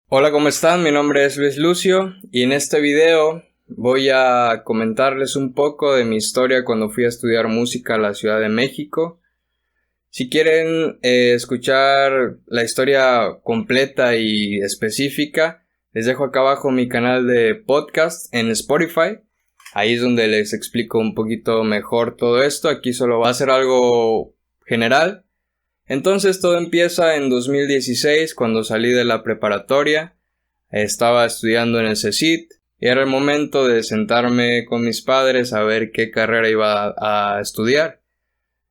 Hola, ¿cómo están? Mi nombre es Luis Lucio y en este video voy a comentarles un poco de mi historia cuando fui a estudiar música a la Ciudad de México. Si quieren escuchar la historia completa y específica, les dejo acá abajo mi canal de podcast en Spotify. Ahí es donde les explico un poquito mejor todo esto. Aquí solo va a ser algo general. Entonces todo empieza en 2016 cuando salí de la preparatoria. Estaba estudiando en el CECIT y era el momento de sentarme con mis padres a ver qué carrera iba a estudiar.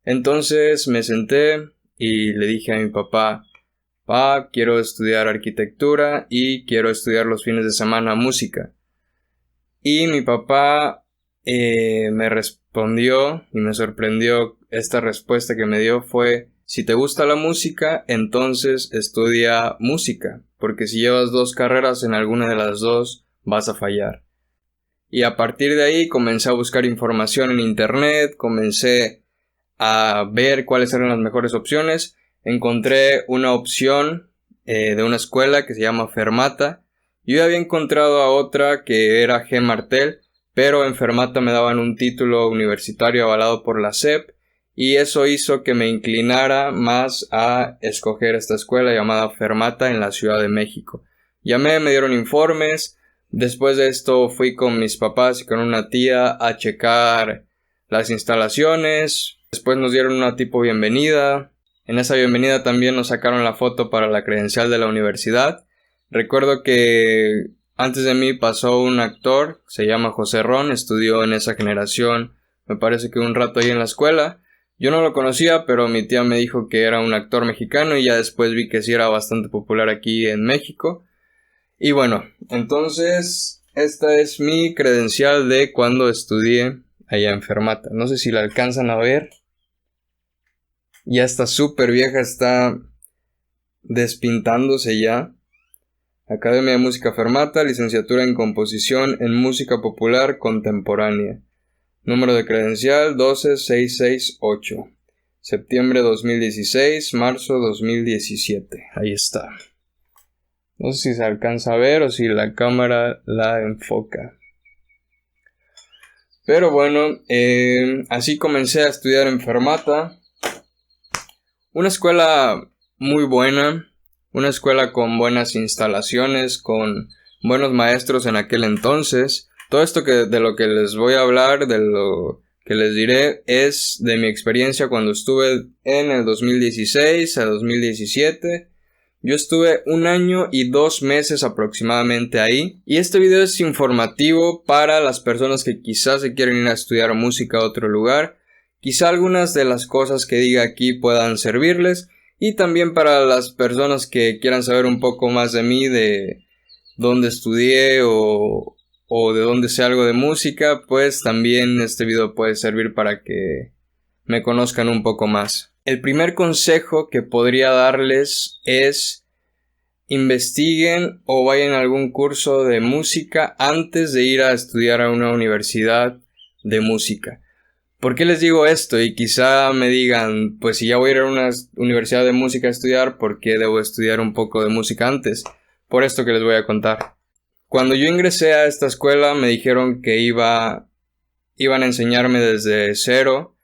Entonces me senté y le dije a mi papá: "Pa, quiero estudiar arquitectura y quiero estudiar los fines de semana música". Y mi papá me respondió y me sorprendió. Esta respuesta que me dio fue: si te gusta la música, entonces estudia música, porque si llevas dos carreras en alguna de las dos, vas a fallar. Y a partir de ahí comencé a buscar información en internet, comencé a ver cuáles eran las mejores opciones. Encontré una opción de una escuela que se llama Fermata. Yo ya había encontrado a otra que era G. Martel, pero en Fermata me daban un título universitario avalado por la SEP, y eso hizo que me inclinara más a escoger esta escuela llamada Fermata en la Ciudad de México. Llamé, me dieron informes. Después de esto fui con mis papás y con una tía a checar las instalaciones. Después nos dieron una tipo bienvenida. En esa bienvenida también nos sacaron la foto para la credencial de la universidad. Recuerdo que antes de mí pasó un actor, se llama José Ron, estudió en esa generación, me parece que un rato ahí en la escuela. Yo no lo conocía, pero mi tía me dijo que era un actor mexicano y ya después vi que sí era bastante popular aquí en México. Y bueno, entonces esta es mi credencial de cuando estudié allá en Fermata. No sé si la alcanzan a ver. Ya está súper vieja, está despintándose ya. Academia de Música Fermata, licenciatura en composición en música popular contemporánea. Número de credencial 12668. Septiembre 2016, marzo 2017. Ahí está. No sé si se alcanza a ver o si la cámara la enfoca. Pero bueno, así comencé a estudiar en Fermata. Una escuela muy buena. Una escuela con buenas instalaciones, con buenos maestros en aquel entonces. Todo esto de lo que les voy a hablar, de lo que les diré, es de mi experiencia cuando estuve en el 2016 a 2017. Yo estuve 1 año y 2 meses aproximadamente ahí. Y este video es informativo para las personas que quizás se quieren ir a estudiar música a otro lugar. Quizá algunas de las cosas que diga aquí puedan servirles. Y también para las personas que quieran saber un poco más de mí, de dónde estudié o de dónde sé algo de música, pues también este video puede servir para que me conozcan un poco más. El primer consejo que podría darles es: investiguen o vayan a algún curso de música antes de ir a estudiar a una universidad de música. ¿Por qué les digo esto? Y quizá me digan, pues si ya voy a ir a una universidad de música a estudiar, ¿por qué debo estudiar un poco de música antes? Por esto que les voy a contar. Cuando yo ingresé a esta escuela me dijeron que iban a enseñarme desde cero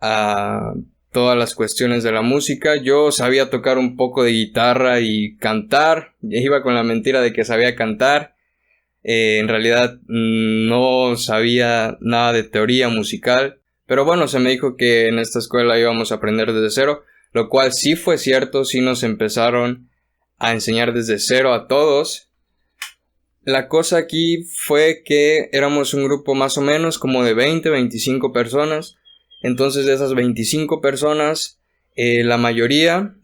a todas las cuestiones de la música. Yo sabía tocar un poco de guitarra y cantar. Iba con la mentira de que sabía cantar. En realidad no sabía nada de teoría musical. Pero bueno, se me dijo que en esta escuela íbamos a aprender desde cero, lo cual sí fue cierto. Sí nos empezaron a enseñar desde cero a todos. La cosa aquí fue que éramos un grupo más o menos como de 25 personas. Entonces de esas 25 personas, la mayoría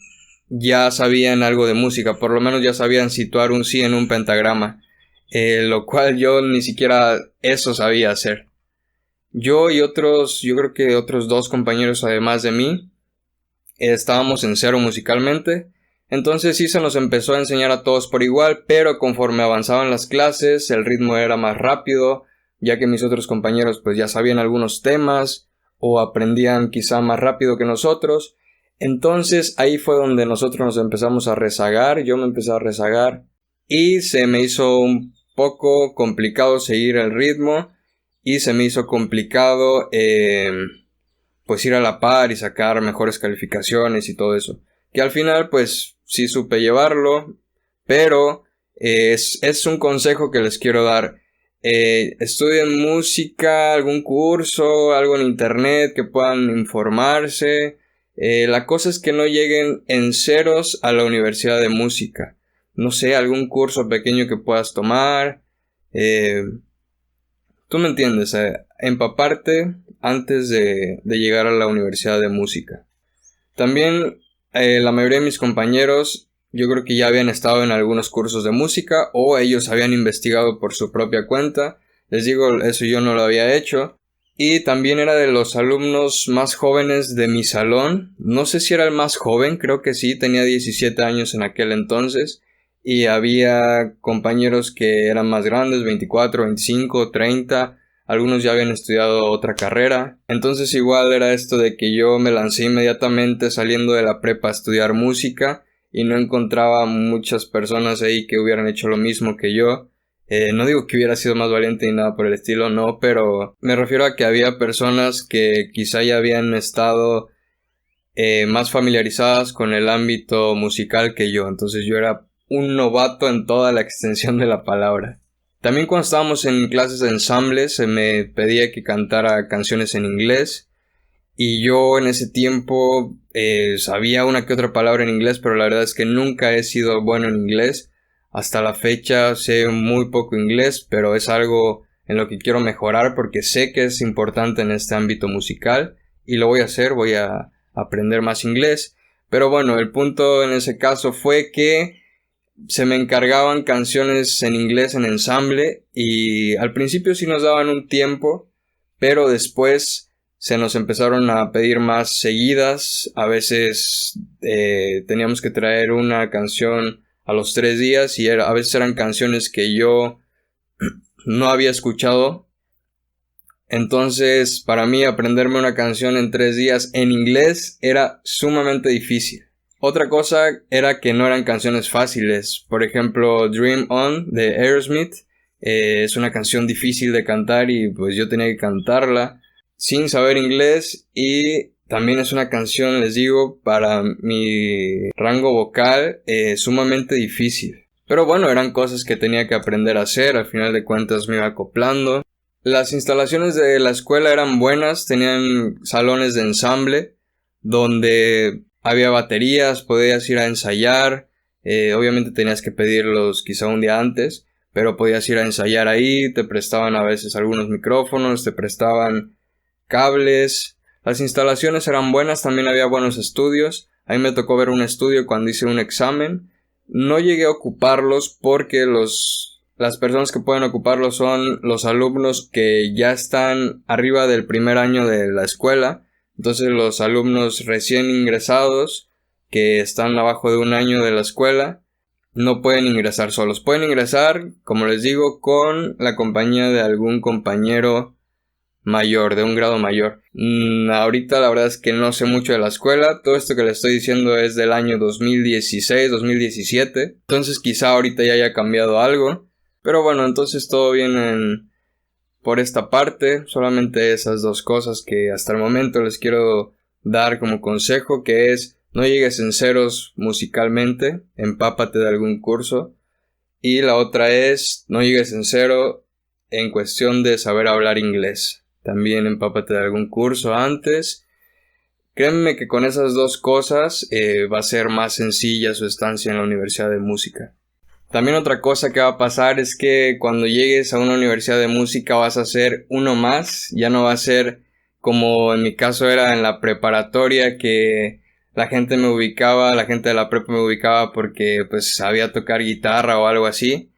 ya sabían algo de música. Por lo menos ya sabían situar un si en un pentagrama. Lo cual yo ni siquiera eso sabía hacer. Yo creo que otros 2 compañeros además de mí, estábamos en cero musicalmente. Entonces sí se nos empezó a enseñar a todos por igual, pero conforme avanzaban las clases, el ritmo era más rápido, ya que mis otros compañeros pues ya sabían algunos temas, o aprendían quizá más rápido que nosotros. Entonces ahí fue donde nosotros nos empezamos a rezagar, yo me empecé a rezagar. y se me hizo un poco complicado seguir el ritmo y se me hizo complicado pues ir a la par y sacar mejores calificaciones y todo eso, que al final pues sí supe llevarlo, pero es un consejo que les quiero dar. Estudien música, algún curso, algo en internet que puedan informarse. La cosa es que no lleguen en ceros a la universidad de música. No sé, algún curso pequeño que puedas tomar. Tú me entiendes, empaparte antes de llegar a la universidad de música. También la mayoría de mis compañeros yo creo que ya habían estado en algunos cursos de música o ellos habían investigado por su propia cuenta. Les digo, eso yo no lo había hecho. Y también era de los alumnos más jóvenes de mi salón. No sé si era el más joven, creo que sí, tenía 17 años en aquel entonces. Y había compañeros que eran más grandes, 24, 25, 30. Algunos ya habían estudiado otra carrera. Entonces igual era esto de que yo me lancé inmediatamente saliendo de la prepa a estudiar música y no encontraba muchas personas ahí que hubieran hecho lo mismo que yo. No digo que hubiera sido más valiente ni nada por el estilo, no, pero me refiero a que había personas que quizá ya habían estado más familiarizadas con el ámbito musical que yo. Entonces yo era un novato en toda la extensión de la palabra. También cuando estábamos en clases de ensamble se me pedía que cantara canciones en inglés y yo en ese tiempo sabía una que otra palabra en inglés, pero la verdad es que nunca he sido bueno en inglés. Hasta la fecha sé muy poco inglés, pero es algo en lo que quiero mejorar porque sé que es importante en este ámbito musical y lo voy a hacer, voy a aprender más inglés. Pero bueno, el punto en ese caso fue que se me encargaban canciones en inglés en ensamble y al principio sí nos daban un tiempo, pero después se nos empezaron a pedir más seguidas. A veces teníamos que traer una canción a los 3 días y a veces eran canciones que yo no había escuchado. Entonces para mí aprenderme una canción en 3 días en inglés era sumamente difícil. Otra cosa era que no eran canciones fáciles. Por ejemplo, Dream On de Aerosmith es una canción difícil de cantar y pues yo tenía que cantarla sin saber inglés y también es una canción, les digo, para mi rango vocal sumamente difícil. Pero bueno, eran cosas que tenía que aprender a hacer, al final de cuentas me iba acoplando. Las instalaciones de la escuela eran buenas, tenían salones de ensamble donde había baterías, podías ir a ensayar, obviamente tenías que pedirlos quizá un día antes, pero podías ir a ensayar ahí, te prestaban a veces algunos micrófonos, te prestaban cables, las instalaciones eran buenas, también había buenos estudios. A mí me tocó ver un estudio cuando hice un examen, no llegué a ocuparlos porque las personas que pueden ocuparlos son los alumnos que ya están arriba del primer año de la escuela. Entonces los alumnos recién ingresados que están abajo de un año de la escuela no pueden ingresar solos. Pueden ingresar, como les digo, con la compañía de algún compañero mayor, de un grado mayor. Ahorita la verdad es que no sé mucho de la escuela. Todo esto que les estoy diciendo es del año 2016, 2017. Entonces quizá ahorita ya haya cambiado algo. Pero bueno, entonces todo bien por esta parte, solamente esas dos cosas que hasta el momento les quiero dar como consejo, que es no llegues en ceros musicalmente, empápate de algún curso, y la otra es no llegues en cero en cuestión de saber hablar inglés, también empápate de algún curso antes. Créanme que con esas dos cosas va a ser más sencilla su estancia en la Universidad de Música. También otra cosa que va a pasar es que cuando llegues a una universidad de música vas a ser uno más, ya no va a ser como en mi caso era en la preparatoria que la gente de la prepa me ubicaba porque pues sabía tocar guitarra o algo así.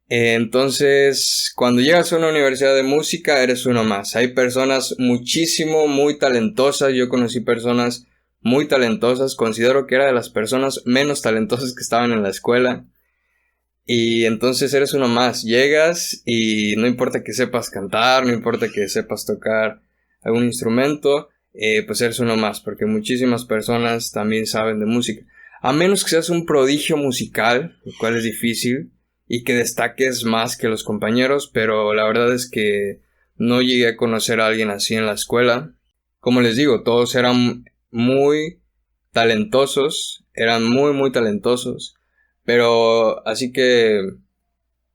Entonces, cuando llegas a una universidad de música eres uno más. Hay personas muy talentosas, yo conocí personas muy talentosas, considero que era de las personas menos talentosas que estaban en la escuela. Y entonces eres uno más, llegas y no importa que sepas cantar, no importa que sepas tocar algún instrumento, pues eres uno más, porque muchísimas personas también saben de música. A menos que seas un prodigio musical, lo cual es difícil, y que destaques más que los compañeros, pero la verdad es que no llegué a conocer a alguien así en la escuela. Como les digo, todos eran muy talentosos, eran muy talentosos, pero así que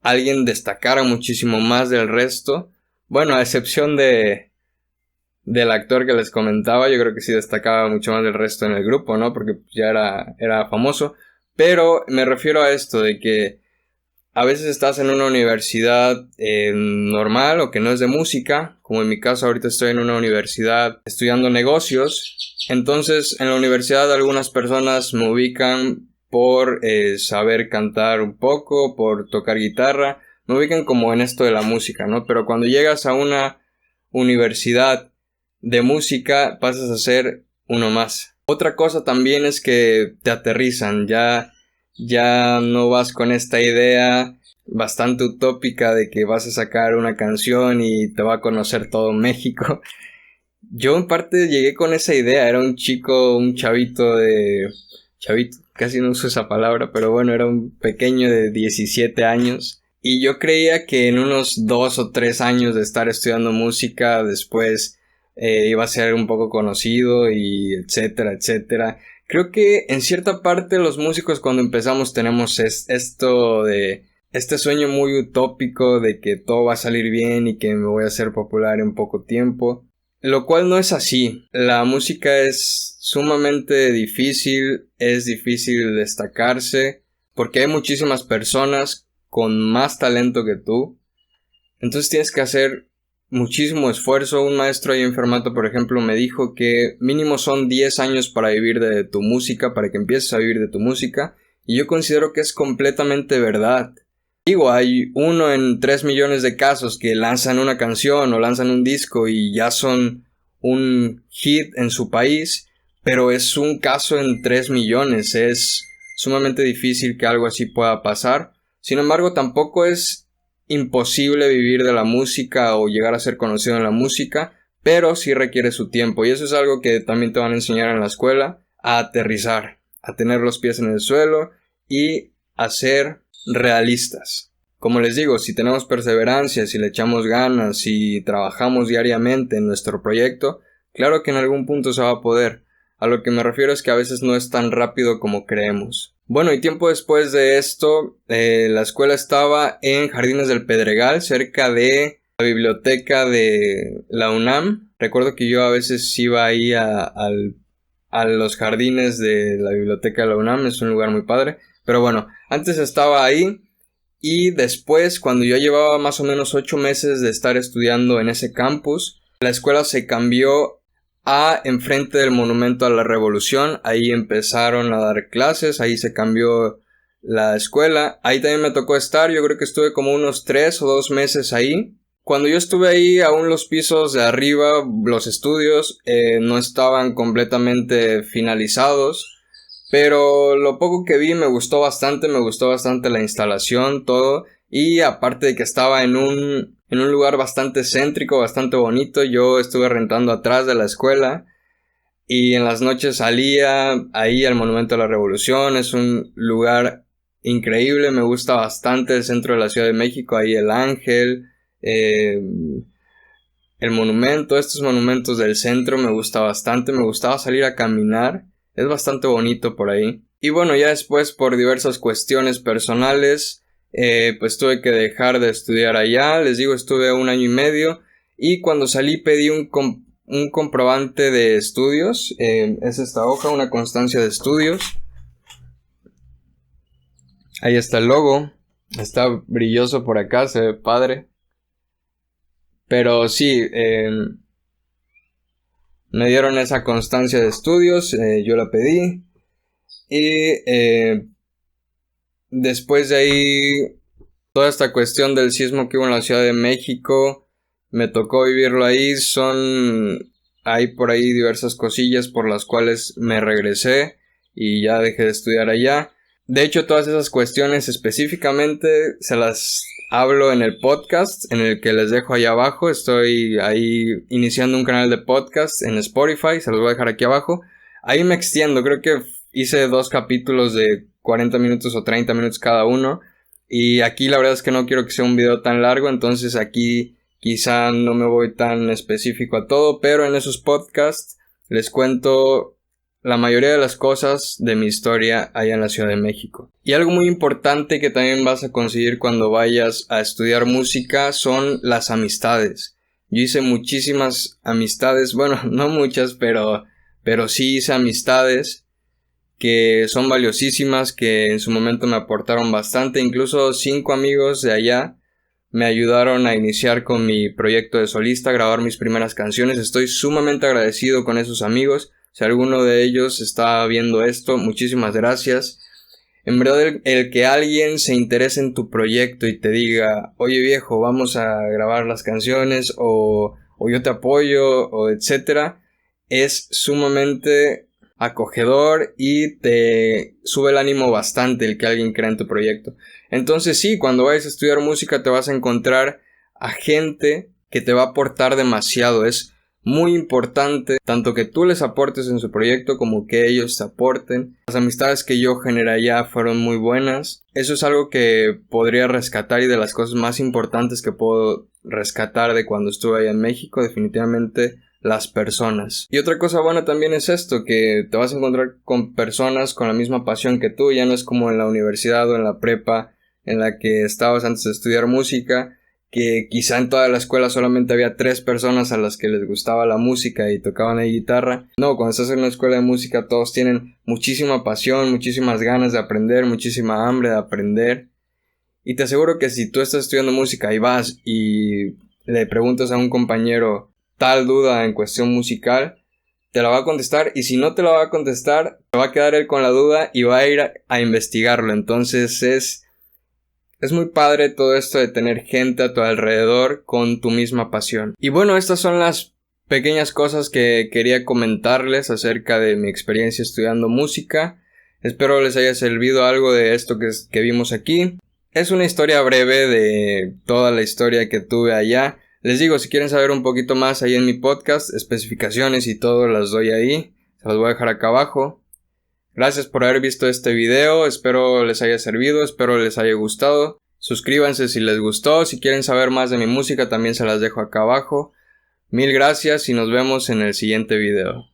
alguien destacara muchísimo más del resto, bueno, a excepción del actor que les comentaba, yo creo que sí destacaba mucho más del resto en el grupo, ¿no? Porque ya era famoso, pero me refiero a esto de que a veces estás en una universidad normal o que no es de música, como en mi caso ahorita estoy en una universidad estudiando negocios. Entonces en la universidad algunas personas me ubican por saber cantar un poco, por tocar guitarra, me ubican como en esto de la música, ¿no? Pero cuando llegas a una universidad de música pasas a ser uno más. Otra cosa también es que te aterrizan, ya no vas con esta idea bastante utópica de que vas a sacar una canción y te va a conocer todo México. Yo en parte llegué con esa idea, era un chavito, casi no uso esa palabra, pero bueno, era un pequeño de 17 años. Y yo creía que en unos 2 o 3 años de estar estudiando música, después iba a ser un poco conocido y etcétera. Creo que en cierta parte los músicos cuando empezamos tenemos este sueño muy utópico de que todo va a salir bien y que me voy a hacer popular en poco tiempo, lo cual no es así. La música es sumamente difícil, es difícil destacarse porque hay muchísimas personas con más talento que tú, entonces tienes que hacer muchísimo esfuerzo. Un maestro ahí en Fermata, por ejemplo, me dijo que mínimo son 10 años para vivir de tu música, para que empieces a vivir de tu música, y yo considero que es completamente verdad. Digo, hay 1 en 3 millones de casos que lanzan una canción o lanzan un disco y ya son un hit en su país, pero es un caso en 3 millones, es sumamente difícil que algo así pueda pasar. Sin embargo, tampoco es imposible vivir de la música o llegar a ser conocido en la música, pero sí requiere su tiempo, y eso es algo que también te van a enseñar en la escuela, a aterrizar, a tener los pies en el suelo y a ser realistas. Como les digo, si tenemos perseverancia, si le echamos ganas, si trabajamos diariamente en nuestro proyecto, claro que en algún punto se va a poder. A lo que me refiero es que a veces no es tan rápido como creemos. Bueno, y tiempo después de esto, la escuela estaba en Jardines del Pedregal, cerca de la biblioteca de la UNAM. Recuerdo que yo a veces iba ahí a los jardines de la biblioteca de la UNAM, es un lugar muy padre. Pero bueno, antes estaba ahí y después, cuando yo llevaba más o menos 8 meses de estar estudiando en ese campus, la escuela se cambió a enfrente del Monumento a la Revolución. Ahí empezaron a dar clases, ahí se cambió la escuela. Ahí también me tocó estar, yo creo que estuve como unos 3 o 2 meses ahí. Cuando yo estuve ahí, aún los pisos de arriba, los estudios, no estaban completamente finalizados. Pero lo poco que vi me gustó bastante la instalación, todo. Y aparte de que estaba en un lugar bastante céntrico, bastante bonito, yo estuve rentando atrás de la escuela. Y en las noches salía ahí al Monumento a la Revolución, es un lugar increíble, me gusta bastante el centro de la Ciudad de México, ahí el Ángel, el monumento, estos monumentos del centro me gusta bastante, me gustaba salir a caminar. Es bastante bonito por ahí. Y bueno, ya después por diversas cuestiones personales, pues tuve que dejar de estudiar allá. Les digo, estuve 1 año y medio. Y cuando salí pedí un comprobante de estudios. Es esta hoja, una constancia de estudios. Ahí está el logo. Está brilloso por acá, se ve padre. Pero sí, me dieron esa constancia de estudios, yo la pedí y después de ahí toda esta cuestión del sismo que hubo en la Ciudad de México, me tocó vivirlo ahí, hay por ahí diversas cosillas por las cuales me regresé y ya dejé de estudiar allá. De hecho, todas esas cuestiones específicamente se las hablo en el podcast, en el que les dejo ahí abajo. Estoy ahí iniciando un canal de podcast en Spotify, se los voy a dejar aquí abajo. Ahí me extiendo, creo que hice 2 capítulos de 40 minutos o 30 minutos cada uno. Y aquí la verdad es que no quiero que sea un video tan largo, entonces aquí quizá no me voy tan específico a todo, pero en esos podcasts les cuento la mayoría de las cosas de mi historia allá en la Ciudad de México. Y algo muy importante que también vas a conseguir cuando vayas a estudiar música son las amistades. Yo hice muchísimas amistades, bueno, no muchas, pero sí hice amistades que son valiosísimas, que en su momento me aportaron bastante. Incluso 5 amigos de allá me ayudaron a iniciar con mi proyecto de solista, a grabar mis primeras canciones. Estoy sumamente agradecido con esos amigos. Si alguno de ellos está viendo esto, muchísimas gracias. En verdad, el que alguien se interese en tu proyecto y te diga, oye viejo, vamos a grabar las canciones, o yo te apoyo, o etcétera, es sumamente acogedor y te sube el ánimo bastante el que alguien crea en tu proyecto. Entonces sí, cuando vayas a estudiar música te vas a encontrar a gente que te va a aportar demasiado. Es muy importante tanto que tú les aportes en su proyecto como que ellos te aporten. Las amistades que yo generé allá fueron muy buenas. Eso es algo que podría rescatar, y de las cosas más importantes que puedo rescatar de cuando estuve allá en México, definitivamente las personas. Y otra cosa buena también es esto, que te vas a encontrar con personas con la misma pasión que tú. Ya no es como en la universidad o en la prepa en la que estabas antes de estudiar música, que quizá en toda la escuela solamente había 3 personas a las que les gustaba la música y tocaban ahí guitarra. No, cuando estás en una escuela de música todos tienen muchísima pasión, muchísimas ganas de aprender, muchísima hambre de aprender. Y te aseguro que si tú estás estudiando música y vas y le preguntas a un compañero tal duda en cuestión musical, te la va a contestar, y si no te la va a contestar, se va a quedar él con la duda y va a ir a investigarlo. Entonces es muy padre todo esto de tener gente a tu alrededor con tu misma pasión. Y bueno, estas son las pequeñas cosas que quería comentarles acerca de mi experiencia estudiando música. Espero les haya servido algo de esto que vimos aquí. Es una historia breve de toda la historia que tuve allá. Les digo, si quieren saber un poquito más ahí en mi podcast, especificaciones y todo las doy ahí. Se las voy a dejar acá abajo. Gracias por haber visto este video, espero les haya servido, espero les haya gustado. Suscríbanse si les gustó, si quieren saber más de mi música también se las dejo acá abajo. Mil gracias y nos vemos en el siguiente video.